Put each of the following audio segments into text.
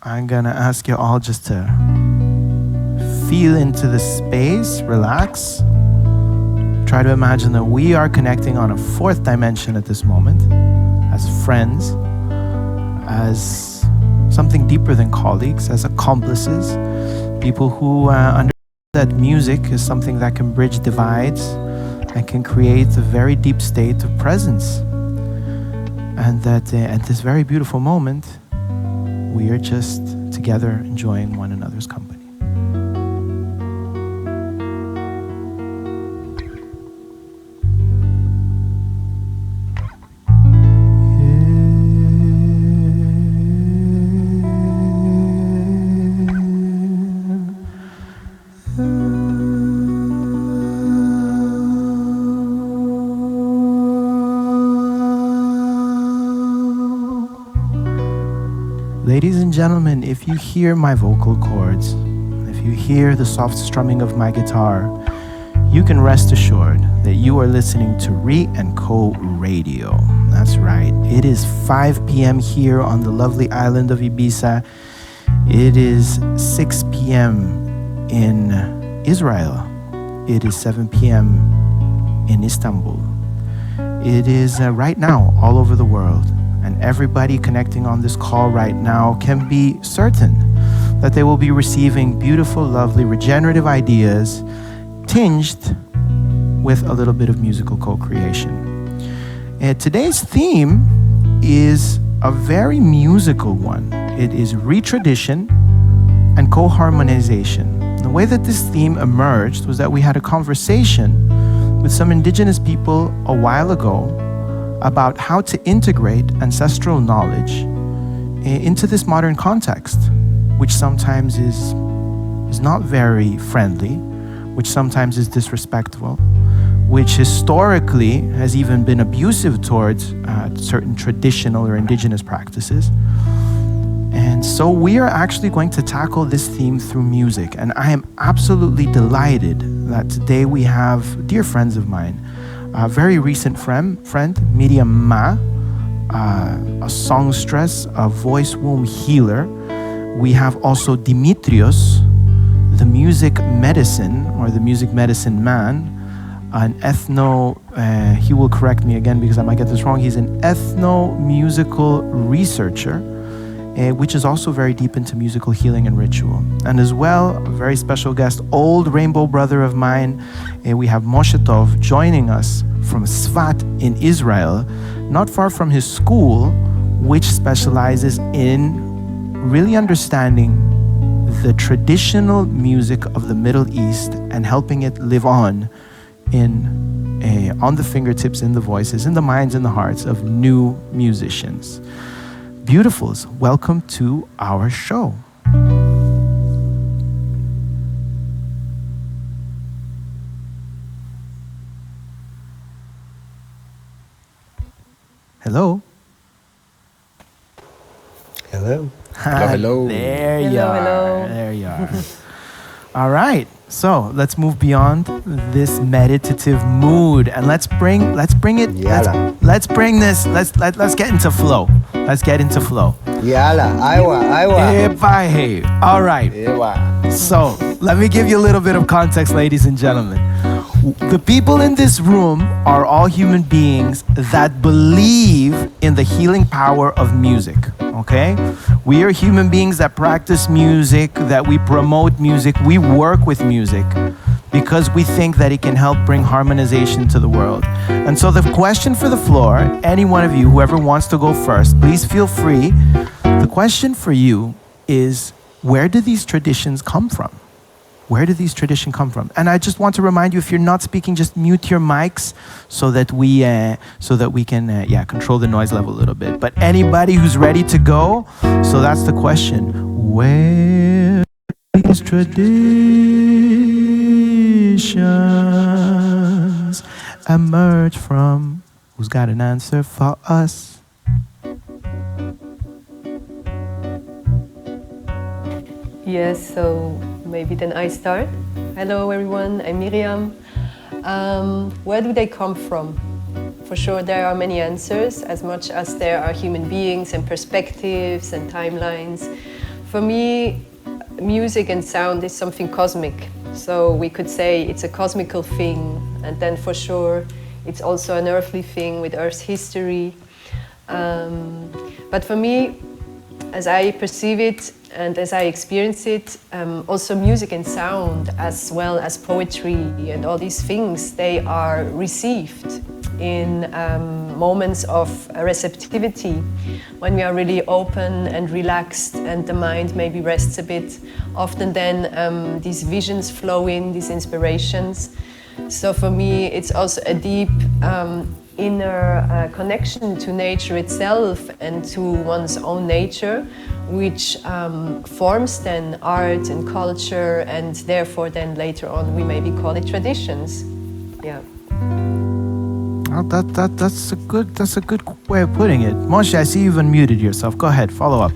I'm gonna ask you all just to feel into the space, relax. Try to imagine that we are connecting on a fourth dimension at this moment, as friends, as something deeper than colleagues, as accomplices, people who understand that music is something that can bridge divides and can create a very deep state of presence. And that at this very beautiful moment, we are just together enjoying one another's company. Ladies and gentlemen, if you hear my vocal cords, if you hear the soft strumming of my guitar, you can rest assured that you are listening to Re&Co Radio. That's right. It is 5 p.m. here on the lovely island of Ibiza. It is 6 p.m. in Israel. It is 7 p.m. in Istanbul. It is right now all over the world. And everybody connecting on this call right now can be certain that they will be receiving beautiful, lovely, regenerative ideas tinged with a little bit of musical co-creation. Today's theme is a very musical one. It is retradition and co-harmonization. The way that this theme emerged was that we had a conversation with some indigenous people a while ago about how to integrate ancestral knowledge into this modern context, which sometimes is not very friendly, which sometimes is disrespectful, which historically has even been abusive towards certain traditional or indigenous practices. And so we are actually going to tackle this theme through music. And I am absolutely delighted that today we have dear friends of mine, a very recent friend, Miriam, a songstress, a voice womb healer. We have also Dimitrios, the music medicine or the music medicine man, an he will correct me again because I might get this wrong. He's an ethno-musical researcher, which is also very deep into musical healing and ritual. And as well, a very special guest, old rainbow brother of mine, we have Moshe joining us from Sfat in Israel, not far from his school, which specializes in really understanding the traditional music of the Middle East and helping it live on the fingertips, in the voices, in the minds, and the hearts of new musicians. Beautifuls, welcome to our show. Hello. Hello. Hello. There you are. There you are. All right. So let's move beyond this meditative mood and let's bring it. Let's bring this. Let's get into flow. Let's get into flow. Yala, Aiwa. All right. So let me give you a little bit of context, ladies and gentlemen. The people in this room are all human beings that believe in the healing power of music, okay? We are human beings that practice music, that we promote music, we work with music because we think that it can help bring harmonization to the world. And so the question for the floor, any one of you, whoever wants to go first, please feel free. The question for you is, where do these traditions come from? Where do these traditions come from? And I just want to remind you, if you're not speaking, just mute your mics so that we can control the noise level a little bit. But anybody who's ready to go, so that's the question. Where do these traditions emerge from? Who's got an answer for us? Yes, so maybe then I start. Hello everyone, I'm Miriam. Where do they come from? For sure there are many answers, as much as there are human beings and perspectives and timelines. For me, music and sound is something cosmic. So we could say it's a cosmical thing, and then for sure it's also an earthly thing with Earth's history. But for me, as I perceive it and as I experience it, also music and sound, as well as poetry and all these things, they are received in moments of receptivity, when we are really open and relaxed and the mind maybe rests a bit. Often then these visions flow in, these inspirations. So for me it's also a deep inner connection to nature itself and to one's own nature, which forms then art and culture, and therefore then later on we maybe call it traditions. Yeah. Oh, that's a good way of putting it. Moshe, I see you've unmuted yourself. Go ahead, follow up.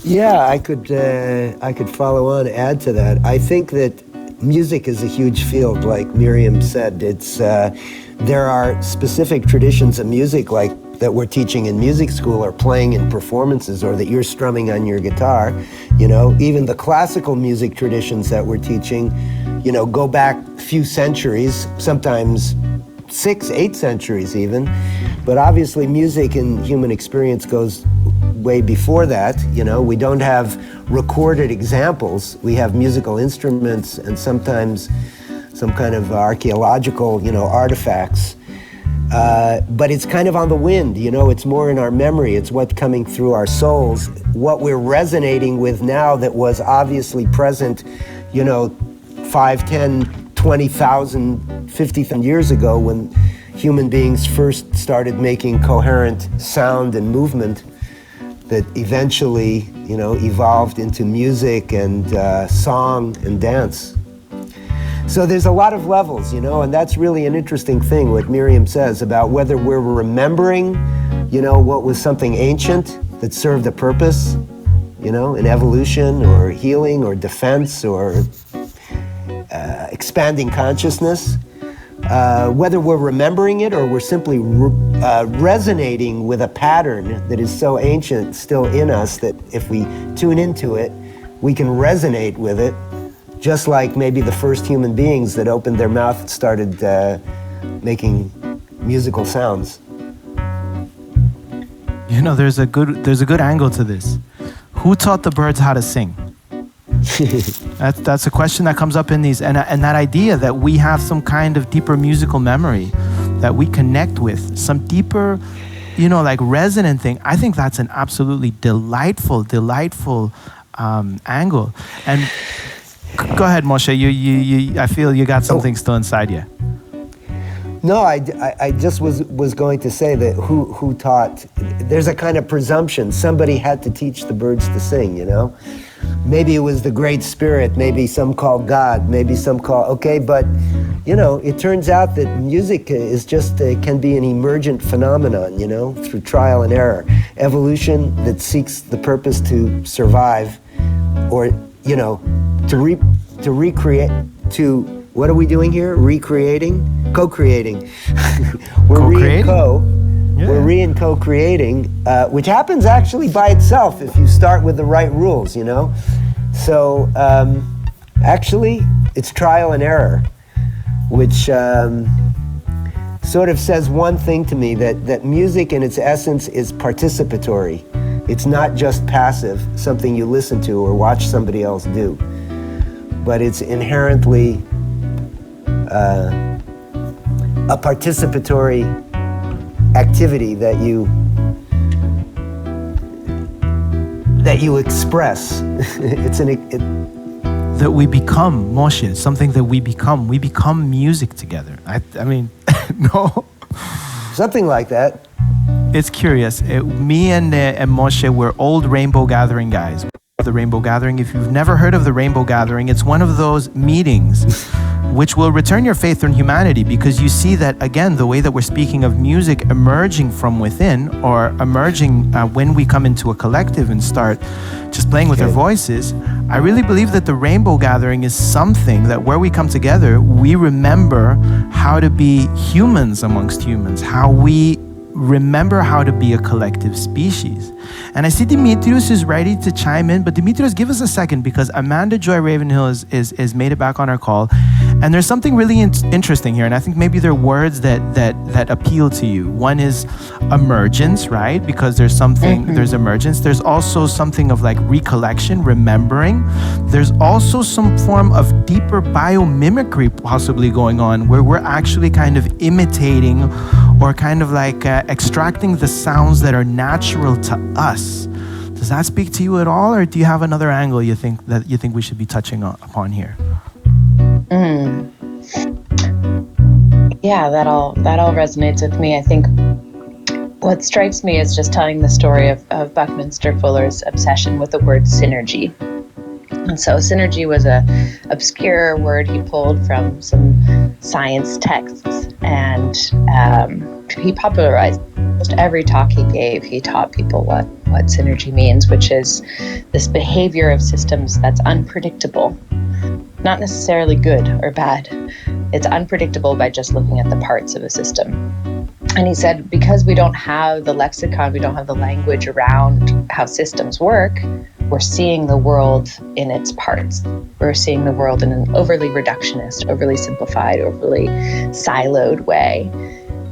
Yeah, I could follow on, add to that. I think that music is a huge field, like Miriam said. It's there are specific traditions of music, like that we're teaching in music school or playing in performances, or that you're strumming on your guitar. You know, even the classical music traditions that we're teaching, you know, go back a few centuries, sometimes 6, 8 centuries even. But obviously music in human experience goes way before that. You know, we don't have recorded examples. We have musical instruments and sometimes some kind of archaeological, you know, artifacts. But it's kind of on the wind, you know, it's more in our memory. It's what's coming through our souls. What we're resonating with now that was obviously present, you know, 5, 10, 20,000, 50,000 years ago, when human beings first started making coherent sound and movement that eventually, you know, evolved into music and song and dance. So there's a lot of levels, you know, and that's really an interesting thing, what Miriam says about whether we're remembering, you know, what was something ancient that served a purpose, you know, in evolution or healing or defense or expanding consciousness, whether we're remembering it or we're simply resonating with a pattern that is so ancient still in us that if we tune into it, we can resonate with it, just like maybe the first human beings that opened their mouth and started making musical sounds. You know, there's a good angle to this. Who taught the birds how to sing? That's a question that comes up in these, and that idea that we have some kind of deeper musical memory that we connect with, some deeper, you know, like resonant thing. I think that's an absolutely delightful angle. And go ahead, Moshe. You I feel you got something still inside you. No, I just was going to say that who taught. There's a kind of presumption somebody had to teach the birds to sing. You know, maybe it was the Great Spirit. Maybe some call God. Maybe some call okay. But you know, it turns out that music is just can be an emergent phenomenon. You know, through trial and error, evolution that seeks the purpose to survive, or you know, to recreate, to, what are we doing here? Recreating? Co-creating. We're Re&Co creating, which happens actually by itself if you start with the right rules, you know? So, actually, it's trial and error, which sort of says one thing to me, that music in its essence is participatory. It's not just passive, something you listen to or watch somebody else do, but it's inherently a participatory activity that you express. That we become, Moshe, something that we become. We become music together. I mean, no. Something like that. It's curious. Me and Moshe were old Rainbow Gathering guys. The Rainbow Gathering, if you've never heard of the Rainbow Gathering, it's one of those meetings which will return your faith in humanity, because you see that, again, the way that we're speaking of music emerging from within, or emerging when we come into a collective and start just playing with our voices. I really believe that the Rainbow Gathering is something that where we come together, we remember how to be humans amongst humans, how we remember how to be a collective species. And I see Dimitrios is ready to chime in, but Dimitrios, give us a second, because Amanda Joy Ravenhill is made it back on our call. And there's something really interesting here, and I think maybe there are words that appeal to you. One is emergence, right? Because there's something, there's emergence. There's also something of like recollection, remembering. There's also some form of deeper biomimicry possibly going on, where we're actually kind of imitating or kind of like extracting the sounds that are natural to us. Does that speak to you at all, or do you have another angle you think we should be touching upon here? Yeah, that all resonates with me. I think what strikes me is just telling the story of Buckminster Fuller's obsession with the word synergy. And so synergy was a obscure word he pulled from some science texts, and he popularized almost every talk he gave. He taught people what synergy means, which is this behavior of systems that's unpredictable, not necessarily good or bad. It's unpredictable by just looking at the parts of a system. And he said, because we don't have the lexicon, we don't have the language around how systems work, we're seeing the world in its parts. We're seeing the world in an overly reductionist, overly simplified, overly siloed way.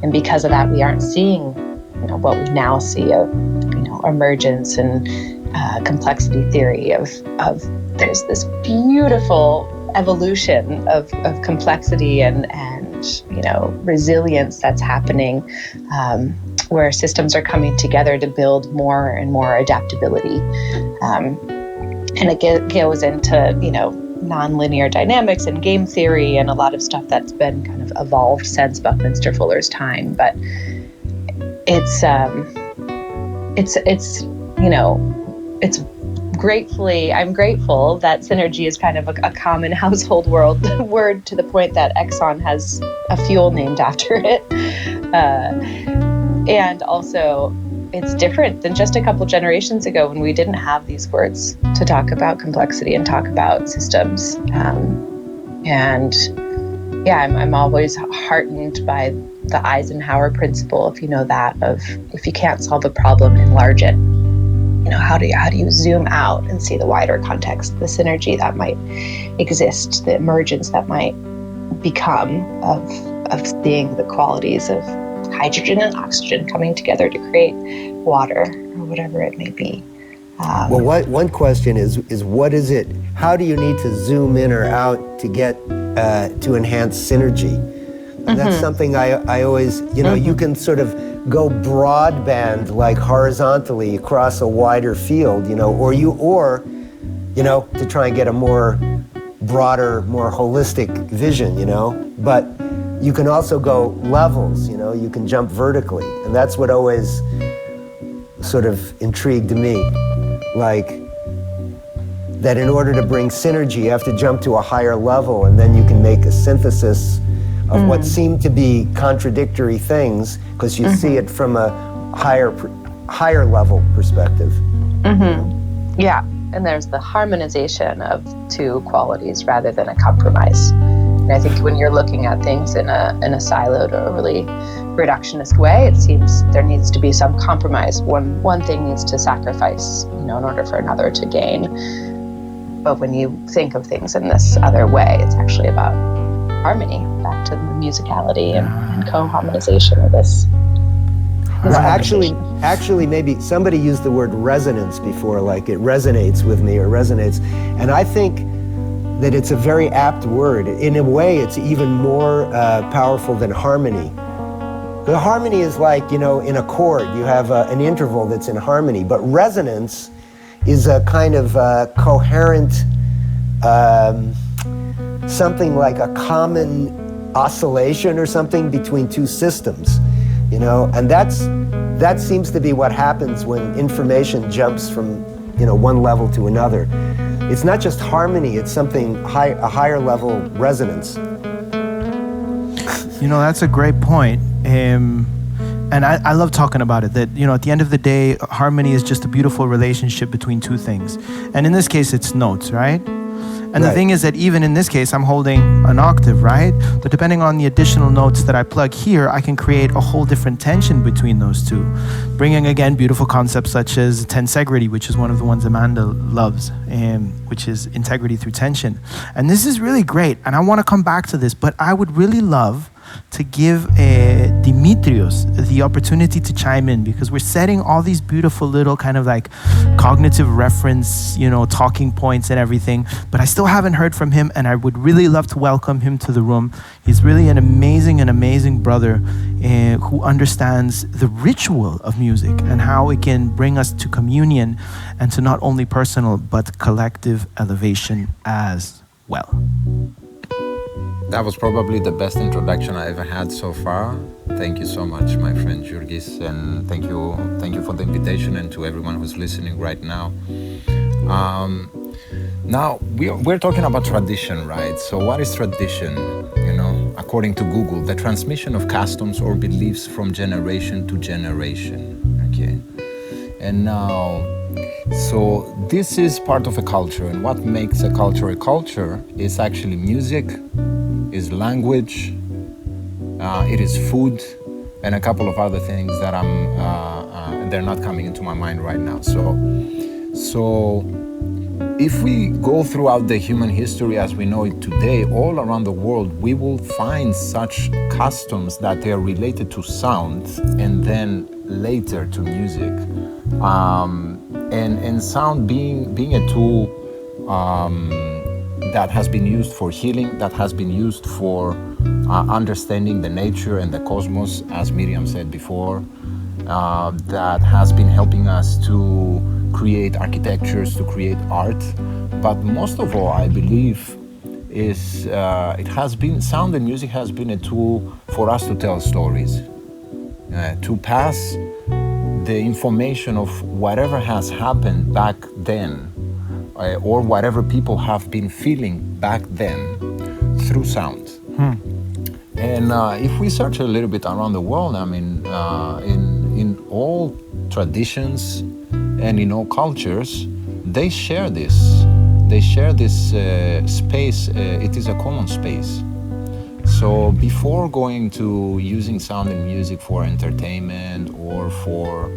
And because of that, we aren't seeing, what we now see of, emergence and complexity theory of there's this beautiful evolution of complexity and resilience that's happening, where systems are coming together to build more and more adaptability. And it goes into, nonlinear dynamics and game theory and a lot of stuff that's been kind of evolved since Buckminster Fuller's time. But it's I'm grateful that synergy is kind of a common household word to the point that Exxon has a fuel named after it. And also, it's different than just a couple generations ago when we didn't have these words to talk about complexity and talk about systems. I'm always heartened by the Eisenhower principle, if you know that, of if you can't solve a problem, enlarge it. How do you zoom out and see the wider context, the synergy that might exist, the emergence that might become of seeing the qualities of hydrogen and oxygen coming together to create water or whatever it may be. One question is what is it? How do you need to zoom in or out to get to enhance synergy? And that's something I always, you can sort of go broadband, like horizontally across a wider field, or to try and get a more broader, more holistic vision, but you can also go levels, you can jump vertically. And that's what always sort of intrigued me, like that in order to bring synergy, you have to jump to a higher level, and then you can make a synthesis of what seem to be contradictory things, because you see it from a higher level perspective. Yeah, and there's the harmonization of two qualities rather than a compromise. And I think when you're looking at things in a siloed or really reductionist way, it seems there needs to be some compromise. One thing needs to sacrifice, in order for another to gain. But when you think of things in this other way, it's actually about harmony, back to the musicality and co-harmonization of this. Well, actually, maybe somebody used the word resonance before, like it resonates with me or resonates. And I think that it's a very apt word. In a way, it's even more powerful than harmony. The harmony is like, in a chord, you have an interval that's in harmony, but resonance is a kind of coherent, something like a common oscillation or something between two systems, and that seems to be what happens when information jumps from, one level to another. It's not just harmony, it's something a higher level resonance. That's a great point. And I love talking about it, that, at the end of the day, harmony is just a beautiful relationship between two things. And in this case, it's notes, right? And the thing is that even in this case, I'm holding an octave, right? But depending on the additional notes that I plug here, I can create a whole different tension between those two. Bringing, again, beautiful concepts such as tensegrity, which is one of the ones Amanda loves, which is integrity through tension. And this is really great. And I want to come back to this, but I would really love to give Dimitrios the opportunity to chime in, because we're setting all these beautiful little kind of like cognitive reference, talking points and everything, but I still haven't heard from him, and I would really love to welcome him to the room. He's really an amazing brother who understands the ritual of music and how it can bring us to communion and to not only personal but collective elevation as well. That was probably the best introduction I ever had so far. Thank you so much, my friend Jurgis, and thank you for the invitation, and to everyone who's listening right now. Now we're talking about tradition, right? So what is tradition? According to Google, the transmission of customs or beliefs from generation to generation. Okay, and now. So this is part of a culture, and what makes a culture is actually music, is language, it is food, and a couple of other things that they're not coming into my mind right now. So if we go throughout the human history as we know it today, all around the world, we will find such customs that they are related to sound and then later to music. And sound being a tool that has been used for healing, that has been used for understanding the nature and the cosmos, as Miriam said before, that has been helping us to create architectures, to create art. But most of all, I believe, is sound and music has been a tool for us to tell stories, to pass the information of whatever has happened back then, or whatever people have been feeling back then through sound. And if we search a little bit around the world, I mean, in all traditions and in all cultures, they share this. They share this space. It is a common space. So before going to using sound and music for entertainment or for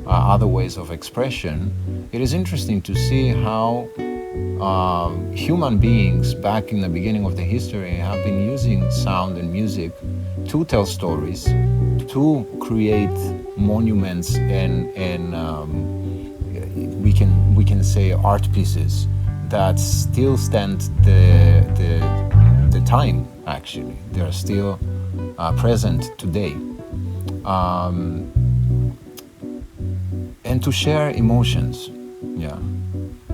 other ways of expression, it is interesting to see how human beings back in the beginning of the history have been using sound and music to tell stories, to create monuments and we can say art pieces that still stand the time. Actually, they are still present today, and to share emotions,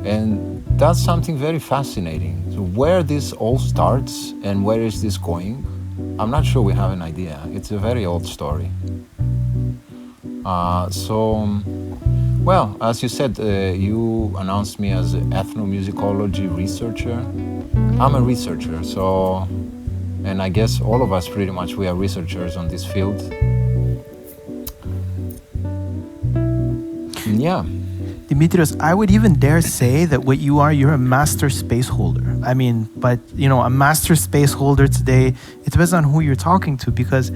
and that's something very fascinating. So where this all starts and where is this going, I'm not sure we have an idea. It's a very old story. Well, as you said, you announced me as an ethnomusicology researcher. I'm a researcher, so. And I guess all of us pretty much, we are researchers on this field. Yeah. Dimitrios, I would even dare say that what you are, you're a master space holder. I mean, but a master space holder today, it depends on who you're talking to, because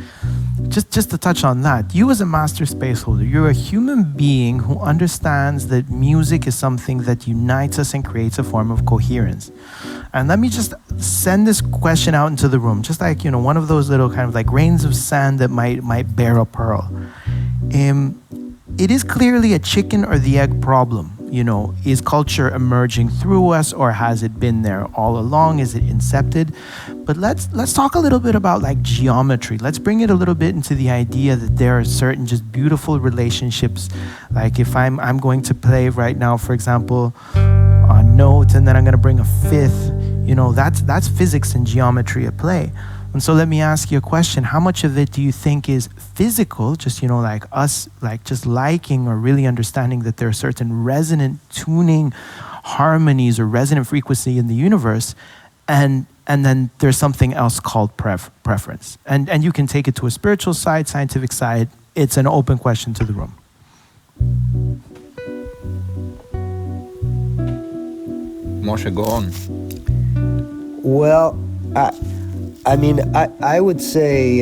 just to touch on that, you as a master space holder, you're a human being who understands that music is something that unites us and creates a form of coherence. And let me just send this question out into the room, just like, one of those little kind of like grains of sand that might bear a pearl. It is clearly a chicken or the egg problem. Is culture emerging through us, or has it been there all along? Is it incepted? But let's talk a little bit about like geometry. Let's bring it a little bit into the idea that there are certain just beautiful relationships. Like if I'm going to play right now, for example, a note, and then I'm going to bring a fifth, that's physics and geometry at play. And so let me ask you a question. How much of it do you think is physical, just, like us, like just liking or really understanding that there are certain resonant tuning harmonies or resonant frequency in the universe, and then there's something else called preference. And you can take it to a spiritual side, scientific side. It's an open question to the room. Moshe, go on. Well, I mean, I would say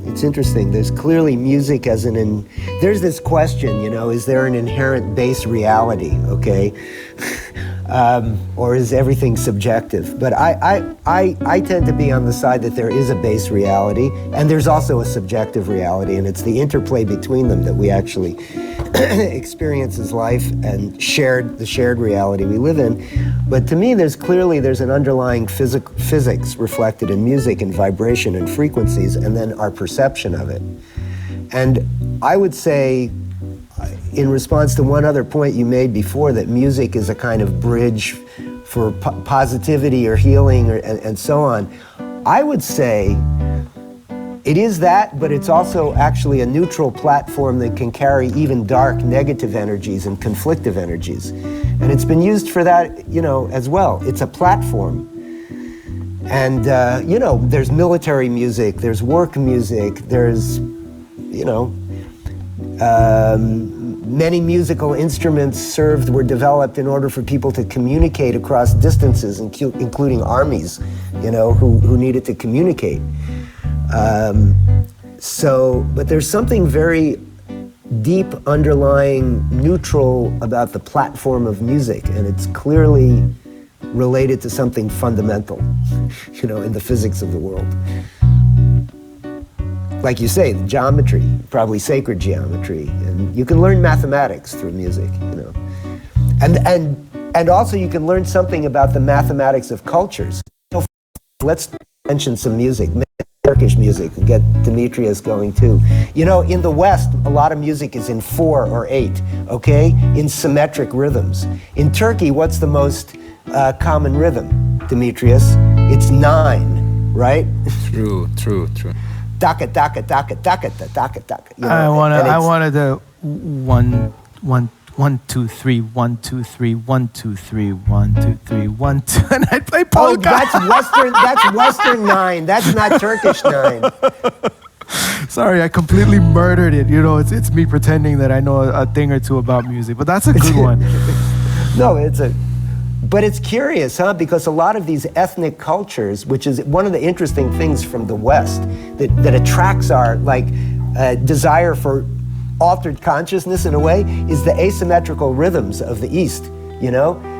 it's interesting. There's clearly music as there's this question, is there an inherent base reality, okay? Or is everything subjective? But I tend to be on the side that there is a base reality, and there's also a subjective reality, and it's the interplay between them that we actually experience as life and the shared reality we live in. But to me, there's an underlying physics reflected in music and vibration and frequencies, and then our perception of it. And I would say, in response to one other point you made before, that music is a kind of bridge for positivity or healing and so on, I would say it is that, but it's also actually a neutral platform that can carry even dark negative energies and conflictive energies. And it's been used for that, as well. It's a platform. And, there's military music, there's work music, there's, many musical instruments were developed in order for people to communicate across distances, including armies, who needed to communicate. But there's something very deep, underlying, neutral about the platform of music, and it's clearly related to something fundamental, in the physics of the world. Like you say, the geometry, probably sacred geometry, and you can learn mathematics through music, and also you can learn something about the mathematics of cultures. Let's mention some music, Turkish music, and get Dimitrios going too. In the West, a lot of music is in 4 or 8, okay, in symmetric rhythms. In Turkey, what's the most common rhythm, Dimitrios? It's 9, right? True. Taka, taka, taka, taka, taka, taka. I wanted the 1, 2, 3, 1, 2, 3, 1, 2, 3, 1, 2, 3, 1, 2, and I play polka. Oh, that's Western 9. That's not Turkish 9. Sorry, I completely murdered it. It's me pretending that I know a thing or two about music, but that's a good one. No, but it's curious, huh? Because a lot of these ethnic cultures, which is one of the interesting things from the West, that attracts our desire for altered consciousness in a way, is the asymmetrical rhythms of the East,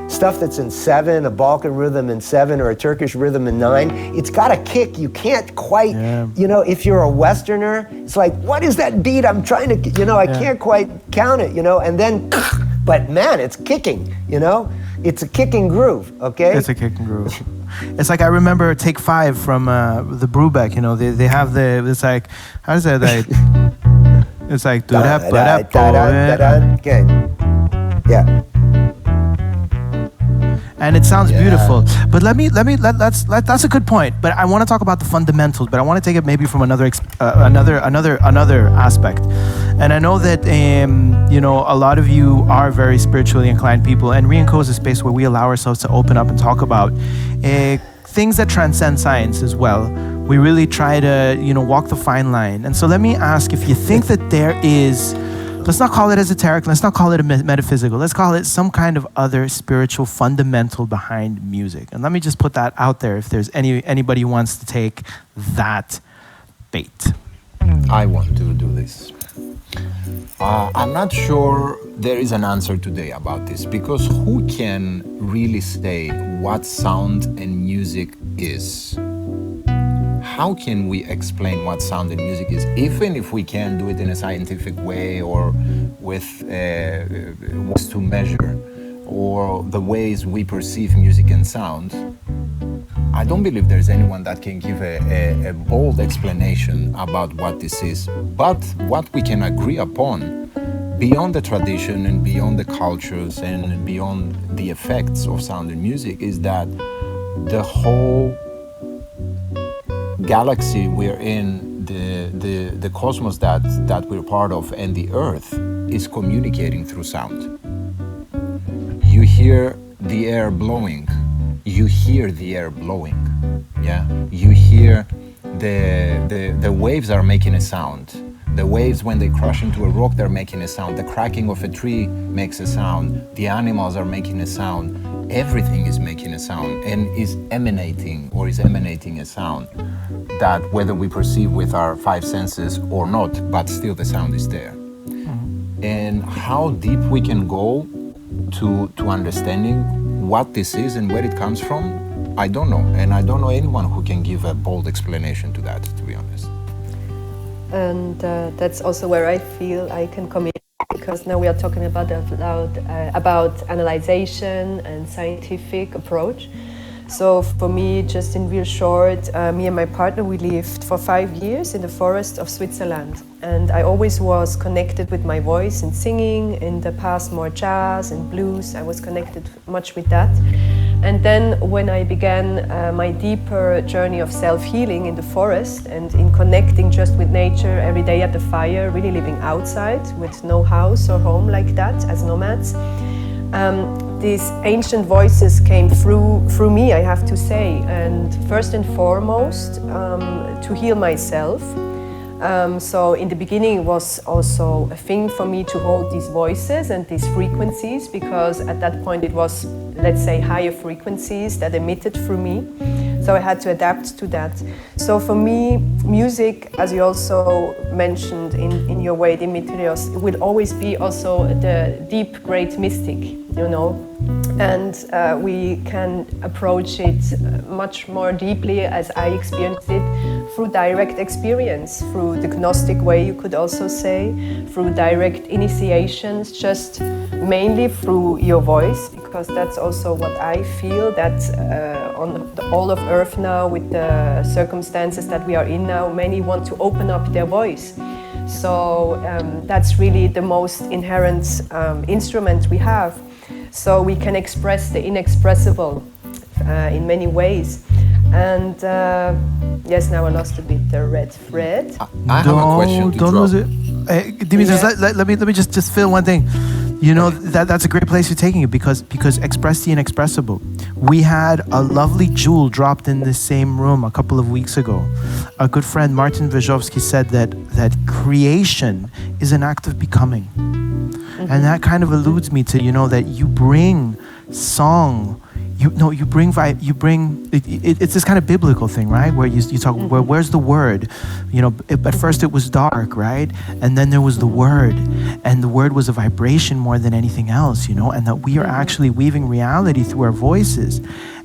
Stuff that's in 7, a Balkan rhythm in 7, or a Turkish rhythm in 9, it's got a kick. You can't quite, if you're a Westerner, it's like, what is that beat? I'm trying to, I can't quite count it, and then, but man, it's kicking, It's a kicking groove, okay? It's a kicking groove. It's like I remember Take 5 from the Brubeck, they have it's like, how does that, it's like, okay. Yeah. And it sounds beautiful. But that's a good point. But I want to talk about the fundamentals, but I want to take it maybe from another aspect. And I know that a lot of you are very spiritually inclined people, and Re&Co is a space where we allow ourselves to open up and talk about things that transcend science as well. We really try to walk the fine line. And so let me ask, if you think that there is, let's not call it esoteric, let's not call it metaphysical, let's call it some kind of other spiritual fundamental behind music. And let me just put that out there if there's anybody who wants to take that bait. I want to do this. I'm not sure there is an answer today about this, because who can really say what sound and music is? How can we explain what sound and music is, even if we can do it in a scientific way or with ways to measure or the ways we perceive music and sound? I don't believe there's anyone that can give a bold explanation about what this is. But what we can agree upon, beyond the tradition and beyond the cultures and beyond the effects of sound and music, is that the whole galaxy we're in, the cosmos that we're part of, and the earth is communicating through sound. You hear the air blowing, you hear the air blowing, yeah? You hear the waves are making a sound. The waves, when they crash into a rock, they're making a sound. The cracking of a tree makes a sound. The animals are making a sound. everything is making a sound and is emanating a sound that whether we perceive with our five senses or not, but still the sound is there. And how deep we can go to understanding what this is and where it comes from, I don't know. And I don't know anyone who can give a bold explanation to that, to be honest. And that's also where I feel I can come in, because now we are talking about analyzation and scientific approach. So for me, just in real short, me and my partner, we lived for 5 years in the forest of Switzerland. And I always was connected with my voice and singing, in the past more jazz and blues. I was connected much with that. And then when I began my deeper journey of self-healing in the forest and in connecting just with nature every day at the fire, really living outside with no house or home like that as nomads, these ancient voices came through me, I have to say, and first and foremost to heal myself. So in the beginning it was also a thing for me to hold these voices and these frequencies, because at that point it was, let's say, higher frequencies that emitted through me. So I had to adapt to that. So for me, music, as you also mentioned in your way, Dimitrios, it will always be also the deep, great mystic, you know. And we can approach it much more deeply, as I experienced it, through direct experience, through the Gnostic way, you could also say, through direct initiations, just mainly through your voice, because that's also what I feel, that on all of Earth now, with the circumstances that we are in now, many want to open up their voice. So that's really the most inherent instrument we have. So we can express the inexpressible in many ways. And yes, now I lost a bit the red thread. I have a question to don't drop. lose it. Dimitrios, let me just fill one thing. You know, that's a great place you're taking it, because express the inexpressible. We had a lovely jewel dropped in the same room a couple of weeks ago. Our good friend Martin Wojowski said that creation is an act of becoming. And that kind of alludes me to, you know, that you bring song, it's this kind of biblical thing, right? Where you talk, where's the word? You know, at first it was dark, right? And then there was the word, and the word was a vibration more than anything else, you know, and that we are actually weaving reality through our voices.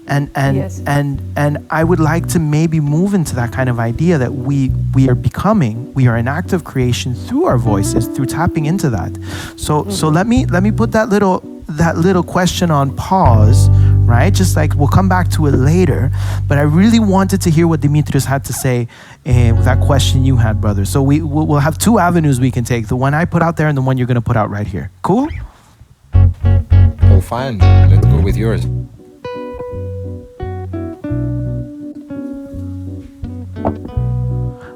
And I would like to maybe move into that kind of idea that we are becoming, we are an act of creation through our voices, through tapping into that. So let me put that little question on pause, right? Just like we'll come back to it later, but I really wanted to hear what Dimitrios had to say with that question you had, brother. So we'll have two avenues we can take: the one I put out there and the one you're going to put out right here. Cool? Oh, fine. Let's go with yours.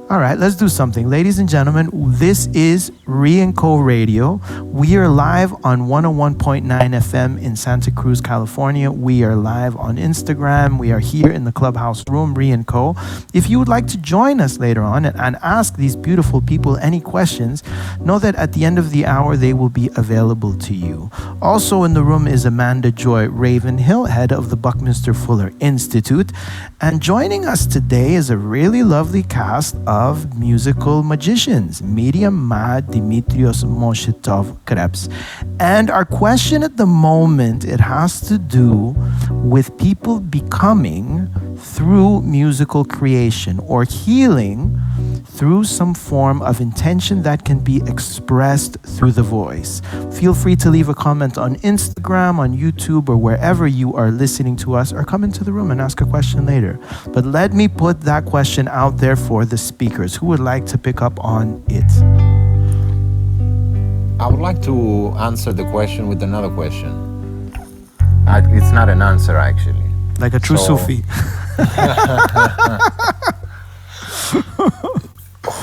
All right, let's do something. Ladies and gentlemen, this is Re&Co Radio. We are live on 101.9 FM in Santa Cruz, California. We are live on Instagram. We are here in the Clubhouse room, Re&Co. If you would like to join us later on and ask these beautiful people any questions, know that at the end of the hour, they will be available to you. Also in the room is Amanda Joy Ravenhill, head of the Buckminster Fuller Institute. And joining us today is a really lovely cast of musical magicians, Miriam, Dimitrios, Moshe, Kreps. And our question at the moment, it has to do with people becoming through musical creation or healing through some form of intention that can be expressed through the voice. Feel free to leave a comment on Instagram, on YouTube, or wherever you are listening to us, or come into the room and ask a question later. But let me put that question out there for the speakers. Who would like to pick up on it? I would like to answer the question with another question. It's not an answer, actually. Like a true Sufi.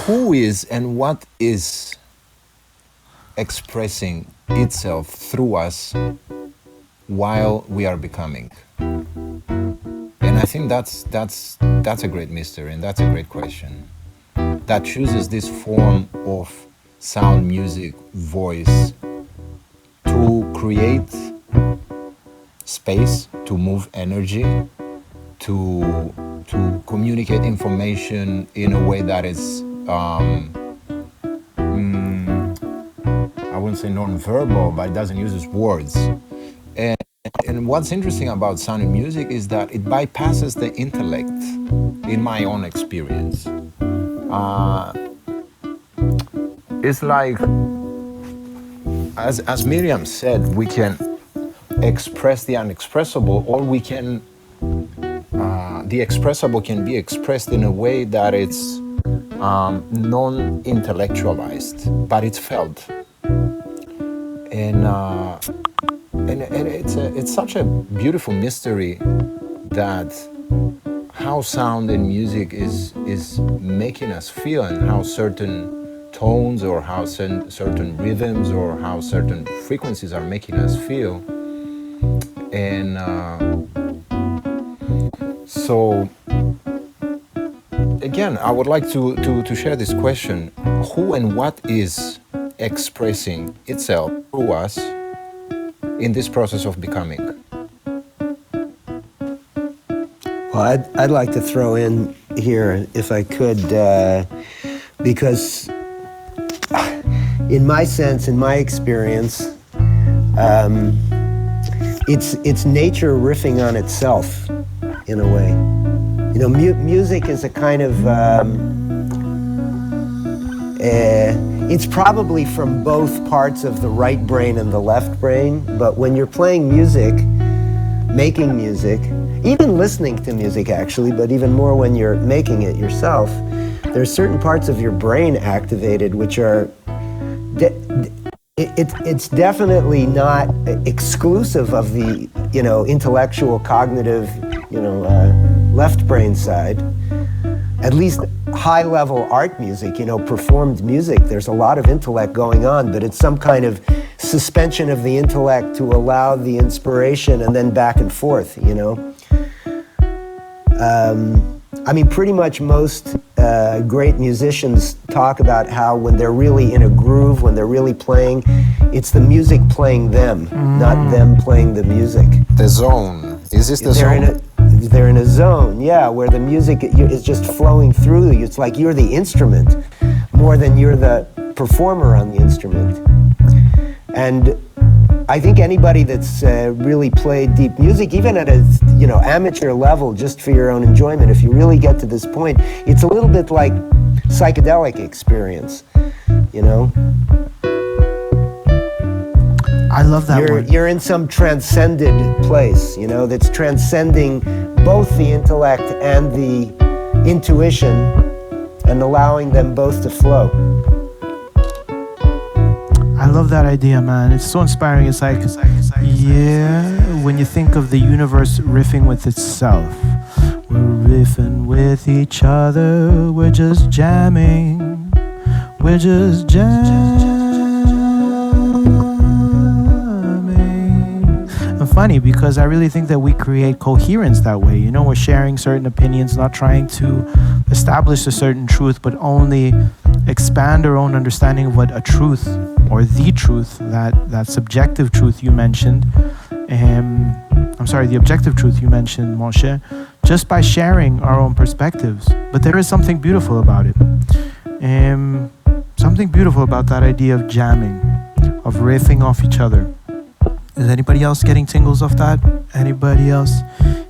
Who is and what is expressing itself through us while we are becoming? And I think that's a great mystery, and that's a great question. That chooses this form of sound, music, voice to create space to move energy, to communicate information in a way that is, I wouldn't say non-verbal, but it doesn't use words. And what's interesting about sound and music is that it bypasses the intellect, in my own experience. It's like, as Miriam said, we can express the unexpressible, or we can, the expressible can be expressed in a way that it's non-intellectualized, but it's felt. And it's such a beautiful mystery that how sound and music is making us feel, and how certain tones or how certain rhythms or how certain frequencies are making us feel. And so again, I would like to share this question: who and what is expressing itself through us in this process of becoming? Well, I'd like to throw in here, if I could, because in my sense, in my experience, it's nature riffing on itself, in a way. You know, music is a kind of, it's probably from both parts of the right brain and the left brain, but when you're playing music, making music, even listening to music actually, but even more when you're making it yourself, there's certain parts of your brain activated which are, it's definitely not exclusive of the, you know, intellectual, cognitive, you know, left brain side. At least high-level art music, you know, performed music, there's a lot of intellect going on, but it's some kind of suspension of the intellect to allow the inspiration and then back and forth, you know. I mean, pretty much most great musicians talk about how when they're really in a groove, when they're really playing, it's the music playing them, not them playing the music. The zone. Is this the zone? They're in a zone, yeah, where the music is just flowing through you. It's like you're the instrument more than you're the performer on the instrument. And I think anybody that's really played deep music, even at a, you know, amateur level, just for your own enjoyment, if you really get to this point, it's a little bit like psychedelic experience, you know? I love that word. You're in some transcended place, you know, that's transcending both the intellect and the intuition and allowing them both to flow. I love that idea, man. It's so inspiring. It's like, yeah, when you think of the universe riffing with itself, we're riffing with each other, we're just jamming, we're just jamming. And funny, because I really think that we create coherence that way. You know, we're sharing certain opinions, not trying to establish a certain truth, but only expand our own understanding of what a truth, or the truth, that subjective truth you mentioned, the objective truth you mentioned, Moshe, just by sharing our own perspectives. But there is something beautiful about it. Something beautiful about that idea of jamming, of riffing off each other. Is anybody else getting tingles off that? Anybody else?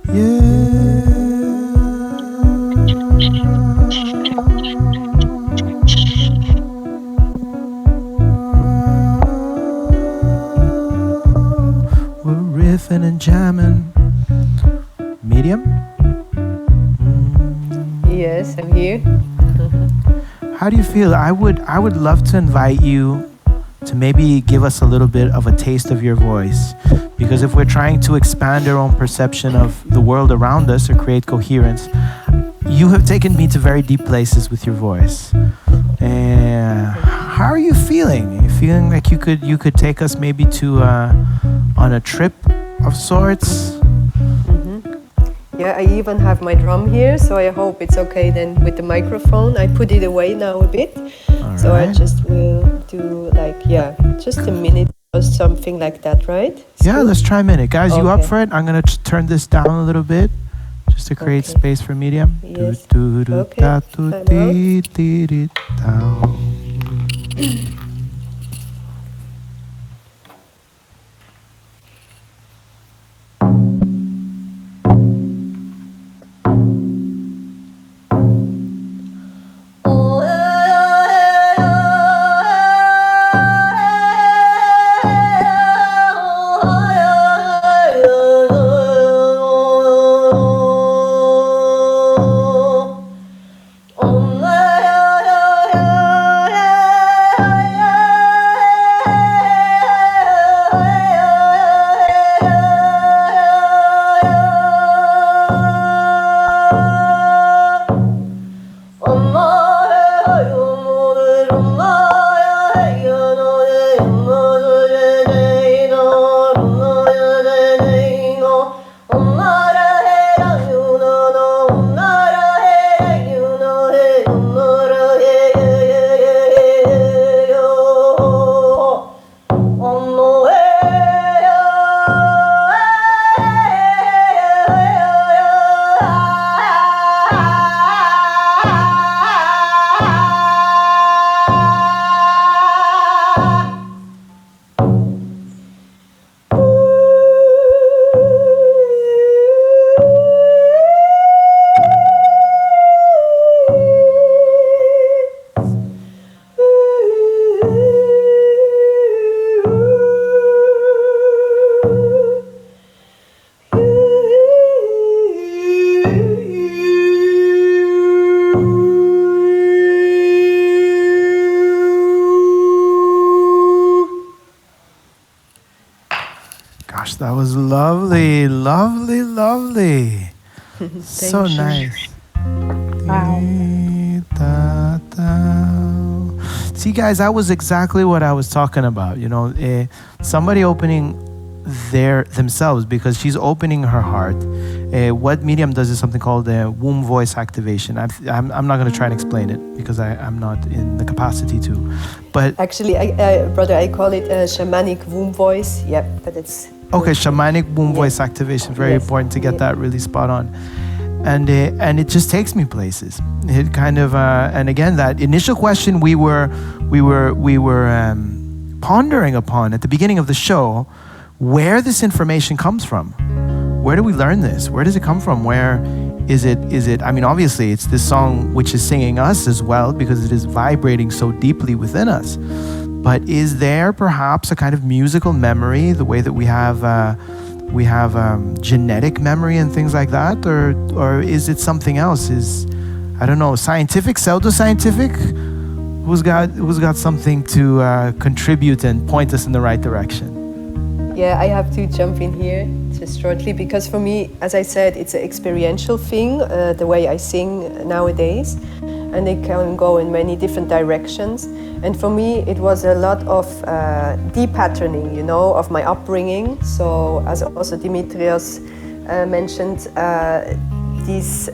Yeah. Riffing and jamming. Miriam? Yes, I'm here. How do you feel? I would love to invite you to maybe give us a little bit of a taste of your voice, because if we're trying to expand our own perception of the world around us or create coherence, you have taken me to very deep places with your voice. How are you feeling? Are you feeling like you could take us maybe to on a trip of sorts? Yeah, I even have my drum here, so I hope it's okay then with the microphone. I put it away now a bit. All so right. I just will do like, just a minute something like that, right? Yeah, let's try a minute. Guys, you up Okay. for it? I'm going to turn this down a little bit just to create Okay. space for Miriam. Yes. Do, Okay. da, do, Time dee, dee, dee, down. Gosh, that was lovely, lovely, lovely. So you. nice. Wow. See, guys, that was exactly what I was talking about. You know, somebody opening themselves, because she's opening her heart. What Miriam does is something called womb voice activation. I'm not going to try and explain it because I'm not in the capacity to. But Actually, brother, I call it shamanic womb voice. Yeah, but it's okay, shamanic womb voice activation. Very Yes. important to get that really spot on. And it just takes me places. It kind of and again, that initial question we were pondering upon at the beginning of the show, where this information comes from. Where do we learn this? Where does it come from? Where is it? I mean, obviously, it's this song which is singing us as well, because it is vibrating so deeply within us. But is there perhaps a kind of musical memory, the way that we have genetic memory and things like that, or is it something else? Is, I don't know, scientific, pseudo-scientific? Who's got something to contribute and point us in the right direction? Yeah, I have to jump in here just shortly, because for me, as I said, it's an experiential thing, the way I sing nowadays, and it can go in many different directions. And for me, it was a lot of de-patterning, you know, of my upbringing. So as also Dimitrios mentioned, these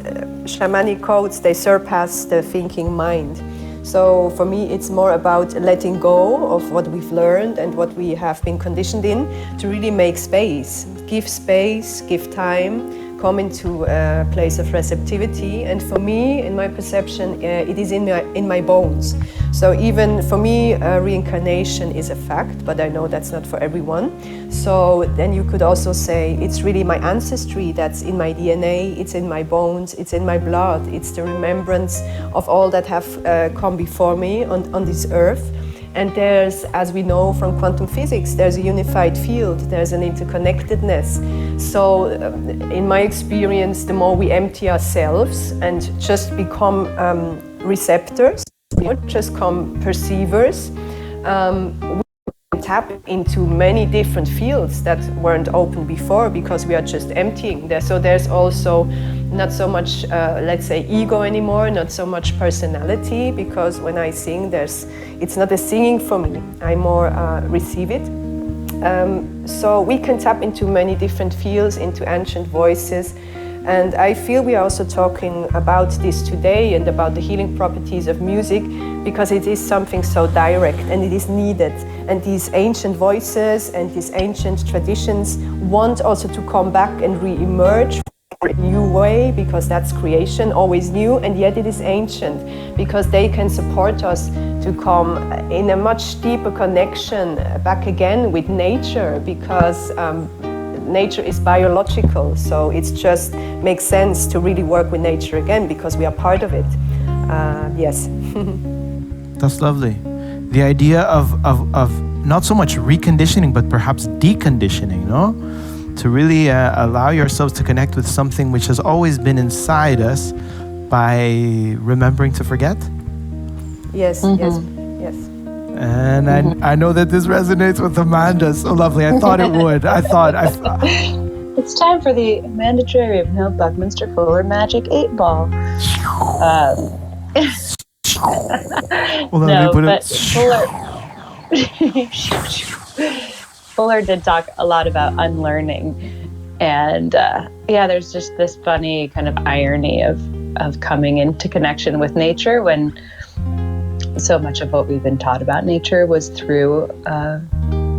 shamanic codes, they surpass the thinking mind. So for me, it's more about letting go of what we've learned and what we have been conditioned in, to really make space, give time, come into a place of receptivity. And for me, in my perception, it is in my bones. So even for me, reincarnation is a fact, but I know that's not for everyone. So then you could also say it's really my ancestry that's in my DNA, it's in my bones, it's in my blood, it's the remembrance of all that have come before me on this earth. And there's, as we know from quantum physics, there's a unified field, there's an interconnectedness. So in my experience, the more we empty ourselves and just become receptors, not just become perceivers, we tap into many different fields that weren't open before, because we are just emptying there. So there's also not so much, let's say, ego anymore, not so much personality, because when I sing, it's not a singing for me, I more receive it. So we can tap into many different fields, into ancient voices. And I feel we are also talking about this today and about the healing properties of music, because it is something so direct and it is needed. And these ancient voices and these ancient traditions want also to come back and re-emerge in a new way, because that's creation, always new, and yet it is ancient, because they can support us to come in a much deeper connection back again with nature, because nature is biological, so it just makes sense to really work with nature again because we are part of it. Yes. That's lovely. The idea of not so much reconditioning, but perhaps deconditioning, no? To really allow yourselves to connect with something which has always been inside us by remembering to forget. Yes, yes. And I know that this resonates with Amanda. So lovely. I thought it would. It's time for the Amanda J. Ravenhill Buckminster Fuller Magic 8 Ball. Fuller did talk a lot about unlearning. And there's just this funny kind of irony of coming into connection with nature when so much of what we've been taught about nature was through a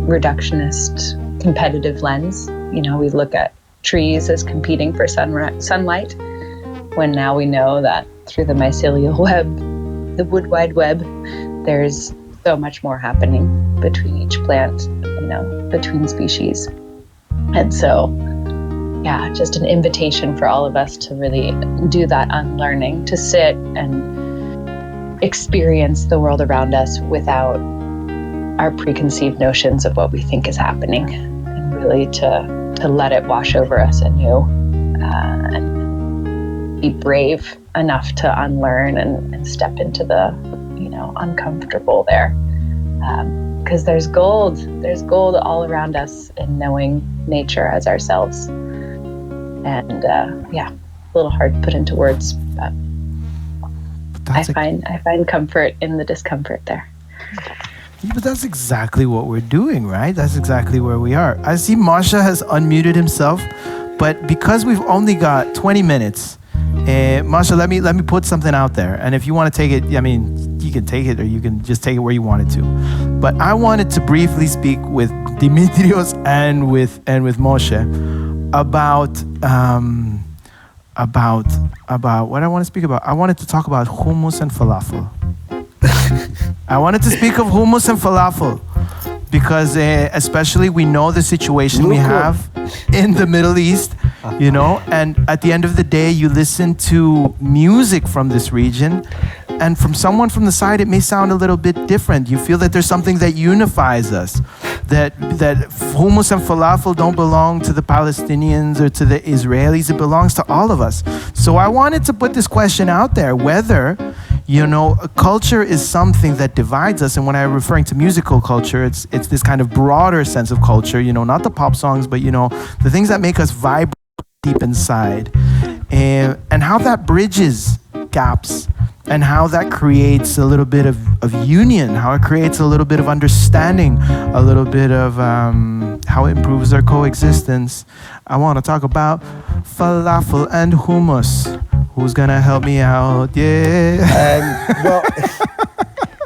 reductionist, competitive lens. You know, we look at trees as competing for sunlight, when now we know that through the mycelial web, the wood wide web, there's so much more happening between each plant, you know, between species. And so, just an invitation for all of us to really do that unlearning, to sit and experience the world around us without our preconceived notions of what we think is happening, and really to let it wash over us anew, and be brave enough to unlearn and step into the, you know, uncomfortable there, because there's gold all around us in knowing nature as ourselves. And a little hard to put into words, but I find comfort in the discomfort there. But that's exactly what we're doing, right? That's exactly where we are. I see Moshe has unmuted himself, but because we've only got 20 minutes, Moshe, let me put something out there. And if you want to take it, I mean, you can take it, or you can just take it where you want it to. But I wanted to briefly speak with Dimitrios and with Moshe about what I want to speak about. I wanted to talk about hummus and falafel. I wanted to speak of hummus and falafel because especially we know the situation we have in the Middle East, you know, and at the end of the day, you listen to music from this region, and from someone from the side, it may sound a little bit different. You feel that there's something that unifies us, that hummus and falafel don't belong to the Palestinians or to the Israelis. It belongs to all of us. So I wanted to put this question out there, whether, you know, culture is something that divides us. And when I'm referring to musical culture, it's this kind of broader sense of culture, you know, not the pop songs, but, you know, the things that make us vibrate deep inside, and how that bridges gaps, and how that creates a little bit of union, how it creates a little bit of understanding, a little bit of how it improves our coexistence. I want to talk about falafel and hummus. Who's gonna help me out? Yeah.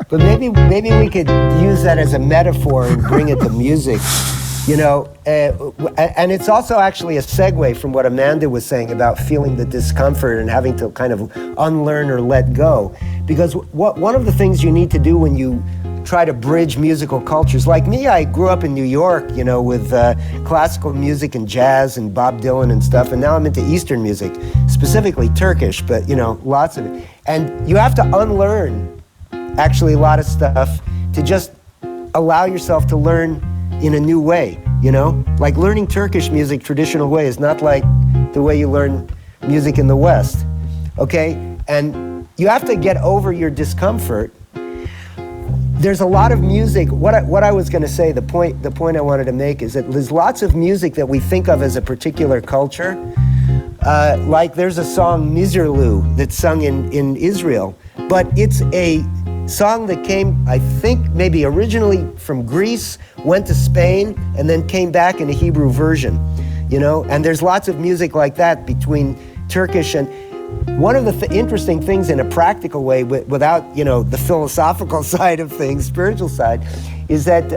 But maybe we could use that as a metaphor and bring it to music. You know, and it's also actually a segue from what Amanda was saying about feeling the discomfort and having to kind of unlearn or let go. Because one of the things you need to do when you try to bridge musical cultures, like me, I grew up in New York, you know, with classical music and jazz and Bob Dylan and stuff, and now I'm into Eastern music, specifically Turkish, but, you know, lots of it. And you have to unlearn actually a lot of stuff to just allow yourself to learn in a new way, you know? Like learning Turkish music traditional way is not like the way you learn music in the West, okay? And you have to get over your discomfort. There's a lot of music, what I was gonna say, the point I wanted to make is that there's lots of music that we think of as a particular culture. Like there's a song, Mizirlu, that's sung in Israel, but it's a song that came, I think, maybe originally from Greece, went to Spain, and then came back in a Hebrew version, you know? And there's lots of music like that between Turkish and one of the interesting things in a practical way, without, the philosophical side of things, spiritual side, is that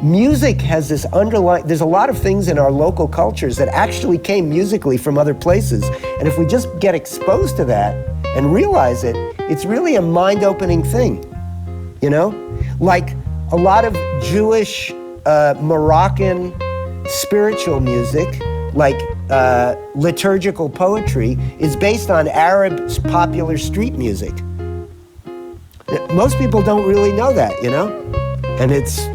music has this underlying, there's a lot of things in our local cultures that actually came musically from other places. And if we just get exposed to that and realize it, it's really a mind-opening thing, Like a lot of Jewish, Moroccan spiritual music, like liturgical poetry, is based on Arab popular street music. Most people don't really know that, And it's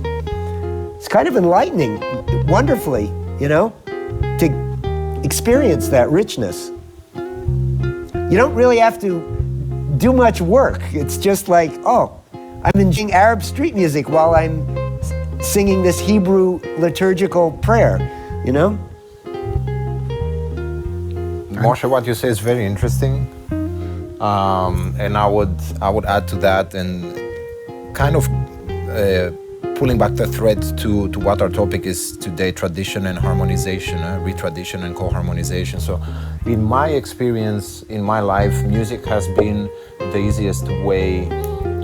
kind of enlightening, wonderfully, to experience that richness. You don't really have to do much work. It's just like, I'm enjoying Arab street music while I'm singing this Hebrew liturgical prayer, Moshe, what you say is very interesting, and I would add to that, and kind of pulling back the thread to what our topic is today: tradition and harmonization, re-tradition and co-harmonization. So, in my experience, in my life, music has been the easiest way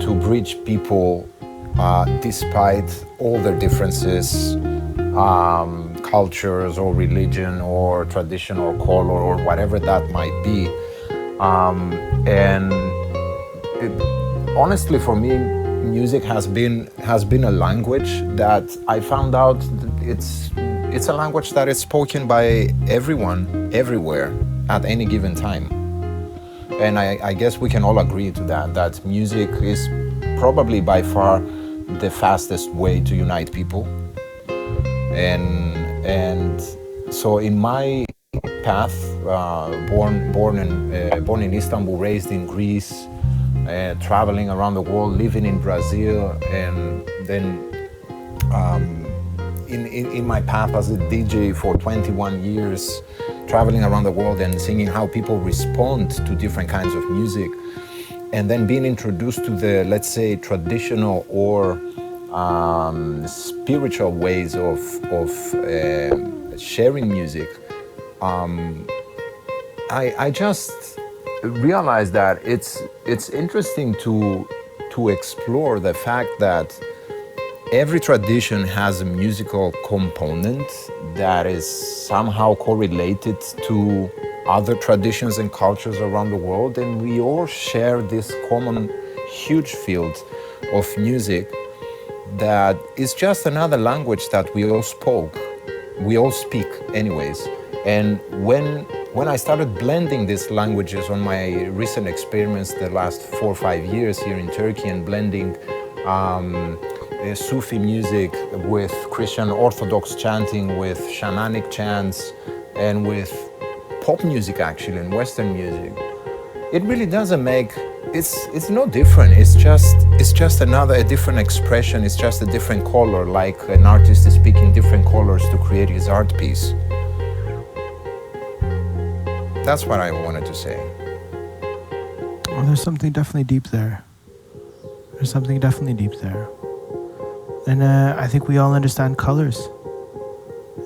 to bridge people, despite all their differences. Cultures or religion or tradition or color or whatever that might be, and honestly, for me, music has been a language that I found out it's a language that is spoken by everyone, everywhere, at any given time. And I guess we can all agree to that music is probably by far the fastest way to unite people. And so in my path, born in Istanbul, raised in Greece, traveling around the world, living in Brazil, and then in my path as a DJ for 21 years, traveling around the world and singing how people respond to different kinds of music, and then being introduced to the, let's say, traditional or spiritual ways of sharing music, I just realized that it's interesting to explore the fact that every tradition has a musical component that is somehow correlated to other traditions and cultures around the world, and we all share this common huge field of music that is just another language that we all speak anyways. And when I started blending these languages on my recent experiments the last 4 or 5 years here in Turkey, and blending Sufi music with Christian Orthodox chanting, with Shamanic chants, and with pop music actually, and Western music, it really doesn't make, it's no different. It's just a different expression. It's just a different color, like an artist is picking different colors to create his art piece. That's what I wanted to say. Well, there's something definitely deep there. And I think we all understand colors.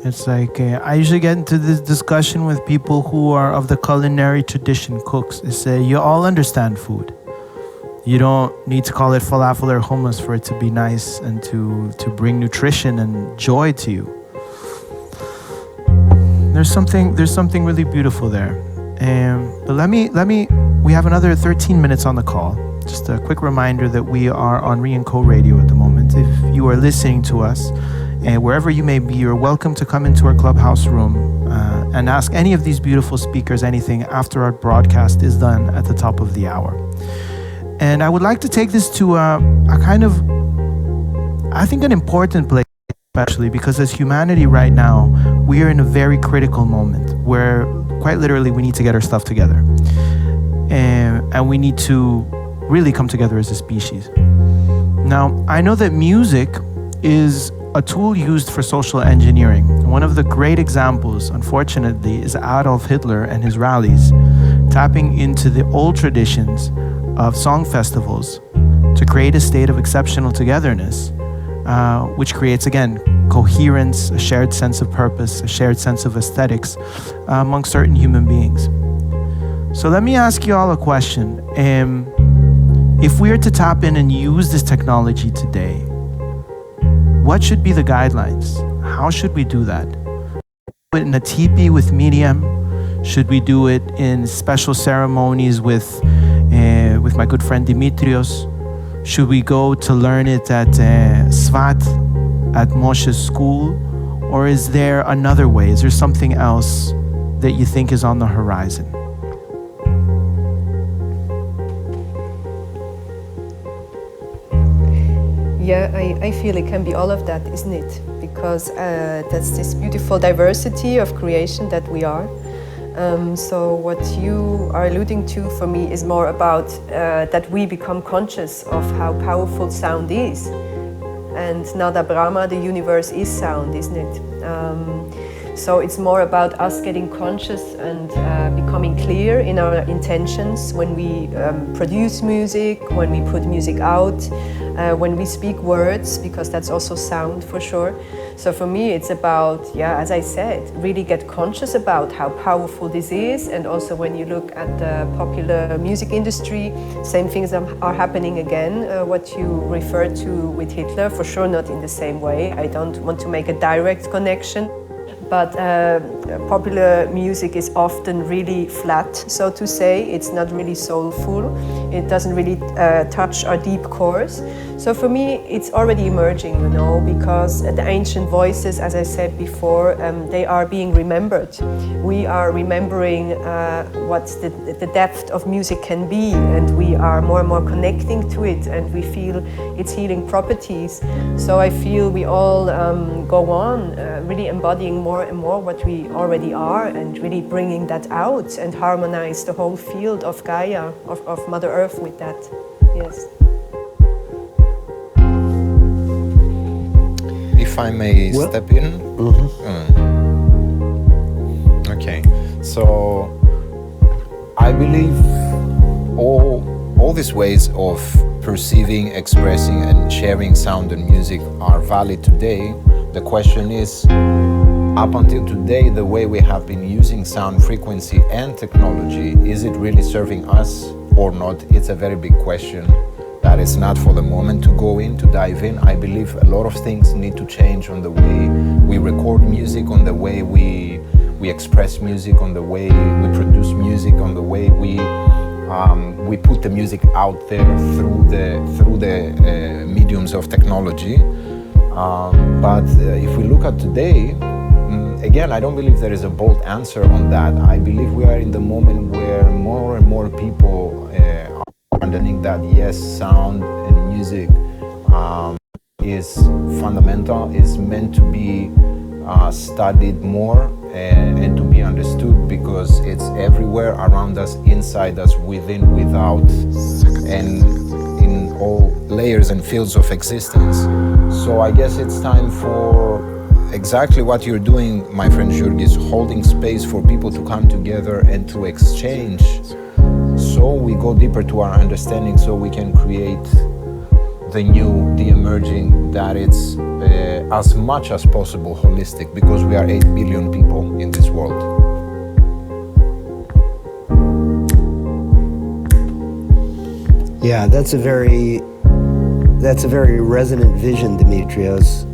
It's like, I usually get into this discussion with people who are of the culinary tradition, cooks. They say, you all understand food. You don't need to call it falafel or hummus for it to be nice and to bring nutrition and joy to you. There's something really beautiful there. But we have another 13 minutes on the call. Just a quick reminder that we are on Re&Co Radio at the moment. If you are listening to us, and wherever you may be, you're welcome to come into our Clubhouse room and ask any of these beautiful speakers anything after our broadcast is done at the top of the hour. And I would like to take this to a kind of, I think, an important place, especially because as humanity right now, we are in a very critical moment where quite literally we need to get our stuff together. And we need to really come together as a species. Now, I know that music is a tool used for social engineering. One of the great examples, unfortunately, is Adolf Hitler and his rallies, tapping into the old traditions of song festivals to create a state of exceptional togetherness, which creates, again, coherence, a shared sense of purpose, a shared sense of aesthetics among certain human beings. So let me ask you all a question. If we are to tap in and use this technology today, what should be the guidelines? How should we do that? Do it in a teepee with Miriam? Should we do it in special ceremonies with my good friend Dimitrios? Should we go to learn it at Svat, at Moshe's school? Or is there another way? Is there something else that you think is on the horizon? Yeah, I feel it can be all of that, isn't it? Because that's this beautiful diversity of creation that we are. So what you are alluding to for me is more about that we become conscious of how powerful sound is. And Nada Brahma, the universe is sound, isn't it? So it's more about us getting conscious and becoming clear in our intentions when we produce music, when we put music out, when we speak words, because that's also sound for sure. So for me it's about, yeah, as I said, really get conscious about how powerful this is. And also when you look at the popular music industry, same things are happening again. What you referred to with Hitler, for sure not in the same way. I don't want to make a direct connection. But popular music is often really flat, so to say. It's not really soulful. It doesn't really touch our deep cores. So for me, it's already emerging, you know, because the ancient voices, as I said before, they are being remembered. We are remembering what the depth of music can be, and we are more and more connecting to it, and we feel its healing properties. So I feel we all go on really embodying more and more what we already are, and really bringing that out and harmonize the whole field of Gaia, of Mother Earth with that. Yes. If I may step in. Okay, so I believe all these ways of perceiving, expressing, and sharing sound and music are valid today. The question is, up until today, the way we have been using sound frequency and technology, is it really serving us or not? It's a very big question that is not for the moment to go in, to dive in. I believe a lot of things need to change on the way we record music, on the way we express music, on the way we produce music, on the way we put the music out there through the mediums of technology. But if we look at today, again, I don't believe there is a bold answer on that. I believe we are in the moment where more and more people are understanding that yes, sound and music is fundamental, is meant to be studied more and to be understood, because it's everywhere around us, inside us, within, without, and in all layers and fields of existence. So I guess it's time for exactly what you're doing, my friend Jurgis, holding space for people to come together and to exchange, so we go deeper to our understanding, so we can create the new, the emerging, that it's as much as possible holistic, because we are 8 billion people in this world. Yeah, that's a very resonant vision, Dimitrios.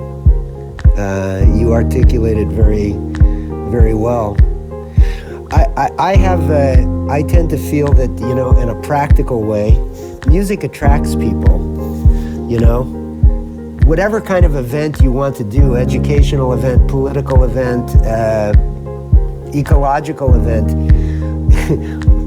You articulated very, very well. I tend to feel that, you know, in a practical way, music attracts people, you know. Whatever kind of event you want to do, educational event, political event, ecological event,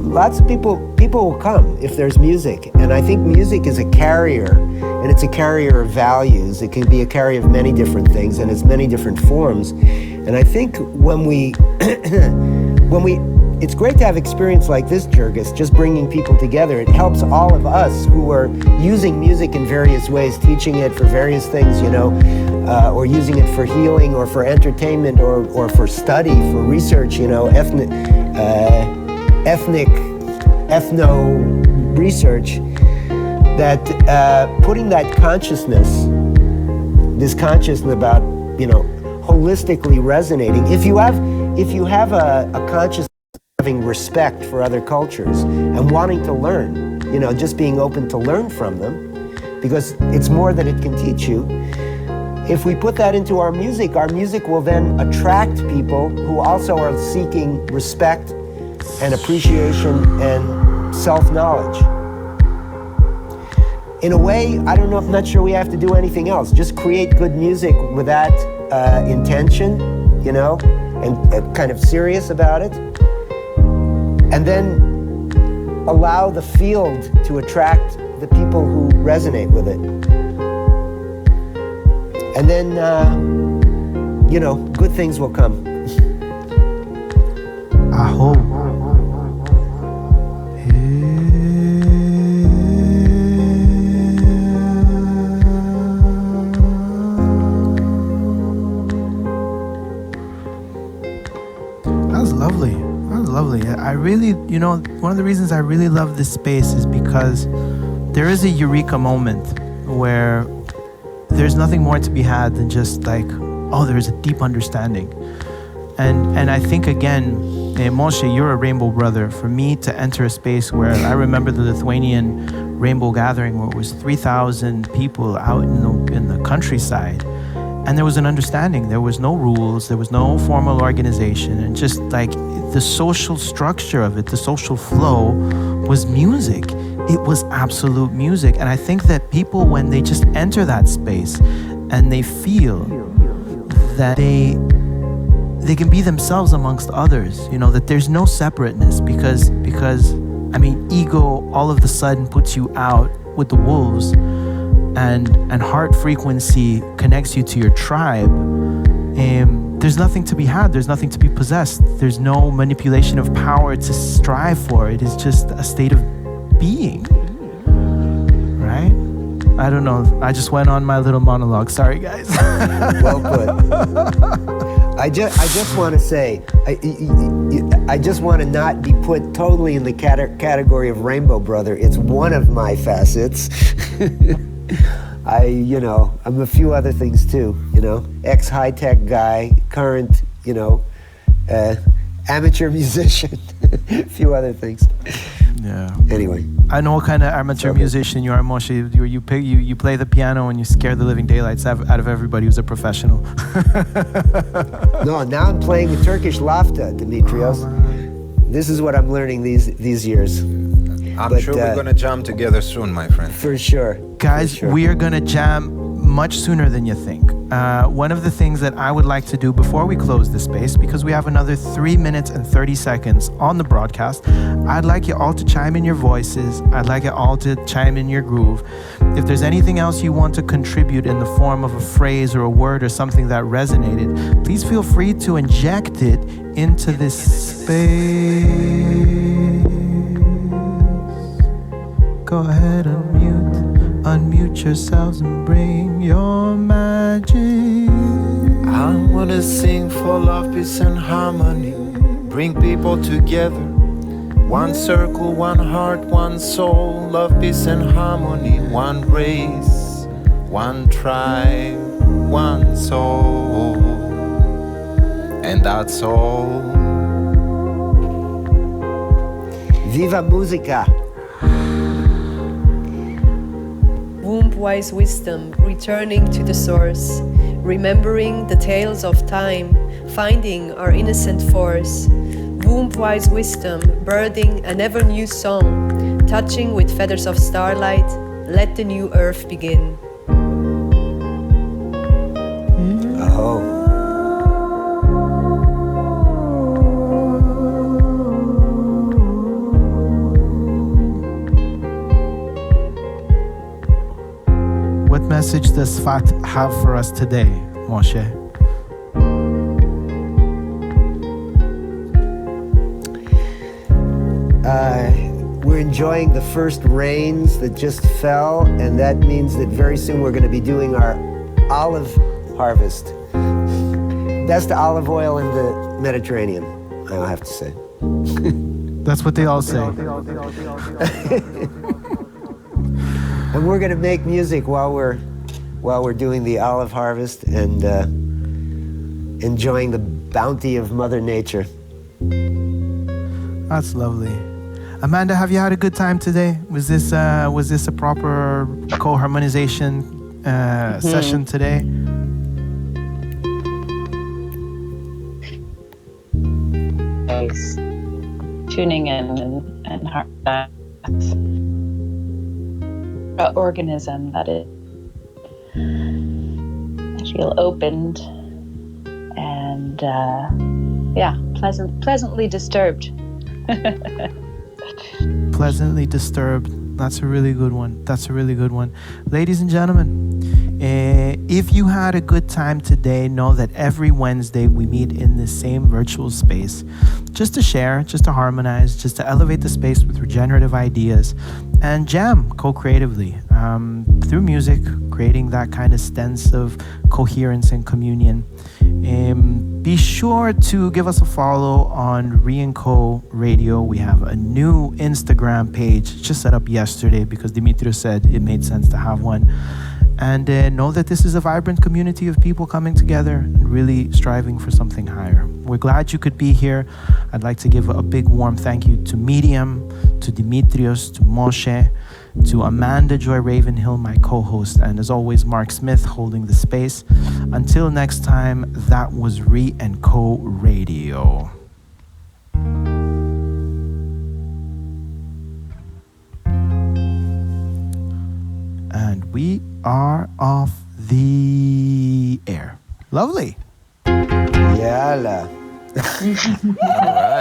lots of people will come if there's music. And I think music is a carrier, and it's a carrier of values. It can be a carrier of many different things, and it's many different forms. And I think when we it's great to have experience like this, Jurgis, just bringing people together. It helps all of us who are using music in various ways, teaching it for various things, you know, or using it for healing or for entertainment or for study, for research, you know, ethno research, that putting that consciousness, this consciousness about, you know, holistically resonating. If you have a consciousness of having respect for other cultures and wanting to learn, just being open to learn from them, because it's more that it can teach you. If we put that into our music will then attract people who also are seeking respect and appreciation and self-knowledge. In a way, I'm not sure we have to do anything else. Just create good music with that intention, and kind of serious about it. And then allow the field to attract the people who resonate with it. And then, good things will come. I hope. That was lovely. I really, one of the reasons I really love this space is because there is a eureka moment where there's nothing more to be had than just like, there's a deep understanding. And I think again, Moshe, you're a rainbow brother. For me to enter a space where I remember the Lithuanian rainbow gathering where it was 3,000 people out in the countryside. And there was an understanding. There was no rules. There was no formal organization. And just like the social structure of it, the social flow was music. It was absolute music. And I think that people, when they just enter that space and they feel that they can be themselves amongst others, that there's no separateness because ego all of a sudden puts you out with the wolves, and heart frequency connects you to your tribe. There's nothing to be had. There's nothing to be possessed. There's no manipulation of power to strive for. It is just a state of being, right? I don't know. I just went on my little monologue. Sorry, guys. Well put. I just want to say, I just want to not be put totally in the category of rainbow brother. It's one of my facets. I'm a few other things too, ex-high-tech guy, current, amateur musician, a few other things. Yeah. Anyway. I know what kind of amateur musician you are, Moshe. You play the piano and you scare the living daylights out of everybody who's a professional. No, now I'm playing the Turkish lafta, Dimitrios. This is what I'm learning these years. I'm sure we're going to jam together soon, my friend. For sure. Guys, we are going to jam much sooner than you think. One of the things that I would like to do before we close the space, because we have another 3 minutes and 30 seconds on the broadcast, I'd like you all to chime in your voices. I'd like you all to chime in your groove. If there's anything else you want to contribute in the form of a phrase or a word or something that resonated, please feel free to inject it into this space. Go ahead, unmute yourselves and bring your magic. I wanna sing for love, peace and harmony. Bring people together. One circle, one heart, one soul. Love, peace and harmony. One race, one tribe, one soul. And that's all. Viva musica. Womb-wise wisdom, returning to the source, remembering the tales of time, finding our innocent force. Womb-wise wisdom, birthing an ever-new song, touching with feathers of starlight, let the new earth begin. Oh. What message does Sfat have for us today, Moshe? We're enjoying the first rains that just fell, and that means that very soon we're going to be doing our olive harvest. Best olive oil in the Mediterranean, I'll have to say. That's what they all say. And we're going to make music while we're doing the olive harvest and enjoying the bounty of Mother Nature. That's lovely. Amanda, have you had a good time today? Was this a proper co-harmonization session today? Nice. Tuning in and heart organism that is. I feel opened and pleasantly disturbed. Pleasantly disturbed. That's a really good one. Ladies and gentlemen, if you had a good time today, know that every Wednesday we meet in the same virtual space just to share, just to harmonize, just to elevate the space with regenerative ideas and jam co-creatively through music, creating that kind of sense of coherence and communion. Be sure to give us a follow on Re&Co Radio. We have a new Instagram page just set up yesterday because Dimitrios said it made sense to have one. And know that this is a vibrant community of people coming together and really striving for something higher. We're glad you could be here. I'd like to give a big warm thank you to Miriam, to Dimitrios, to Moshe, to Amanda Joy Ravenhill, my co-host, and as always, Mark Smith holding the space. Until next time, that was Re&Co Radio. And we are off the air. Lovely. Yalla. All right.